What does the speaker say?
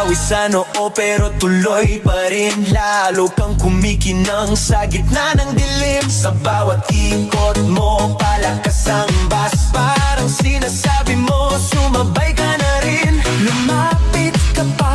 pawis sa noo pero tuloy pa rin. Lalo kang kumikinang sa gitna ng dilim. Sa bawat ikot mo palakas ang bas. Parang sinasabi mo sumabay ka na rin. Lumapit ka pa